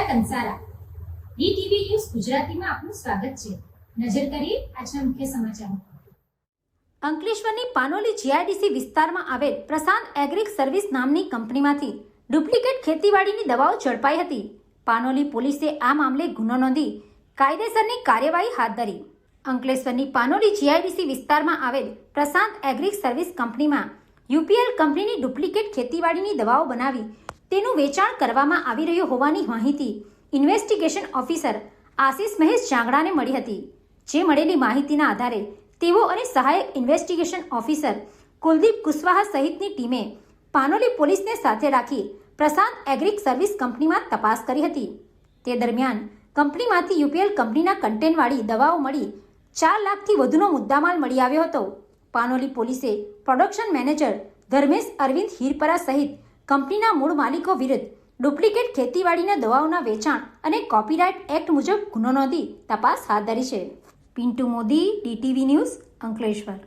Kansara DTV news ગુજરાતીમાં આપનું સ્વાગત છે। નજર કરીએ આજના મુખ્ય સમાચારો। અંકલેશ્વરની પાનોલી જીઆઈડીસી વિસ્તારમાં આવેલ પ્રશાંત એગ્રિક સર્વિસ નામની કંપનીમાંથી ડુપ્લિકેટ ખેતીવાડીની દવાઓ ઝડપાઈ હતી। પાનોલી પોલીસે આ મામલે ગુનો નોંધી કાયદેસરની કાર્યવાહી હાથ ધરી। અંકલેશ્વરની પાનોલી જીઆઈડીસી વિસ્તારમાં આવેલ પ્રશાંત એગ્રિક સર્વિસ કંપનીમાં યુપીએલ કંપનીની ડુપ્લિકેટ ખેતીવાડીની દવાઓ બનાવી તેનું વેચાણ કરવામાં આવી રહ્યું હોવાની માહિતી ઇન્વેસ્ટિગેશન ઓફિસર આશિષ મહેશ જાંગડાને મળી હતી। જે મળેલી માહિતીના આધારે તેઓ અને સહાયક ઇન્વેસ્ટિગેશન ઓફિસર કુલદીપ કુશવાહા સહિતની ટીમે પાનોલી પોલીસને સાથે રાખી પ્રશાંત એગ્રિક સર્વિસ કંપનીમાં તપાસ કરી હતી। તે દરમિયાન કંપનીમાંથી યુપીએલ કંપનીના કન્ટેનવાળી દવાઓ મળી 4 લાખથી વધુનો મુદ્દામાલ મળી આવ્યો હતો। પાનોલી પોલીસે પ્રોડક્શન મેનેજર ધર્મેશ અરવિંદ હીરપરા સહિત કંપનીના મૂળ માલિકો વિરુદ્ધ ડુપ્લિકેટ ખેતીવાડીના દવાઓના વેચાણ અને કોપીરાઇટ એક્ટ મુજબ ગુનો નોંધી તપાસ હાથ ધરી છે। Pintu Modi, DTV news, Ankleshwar.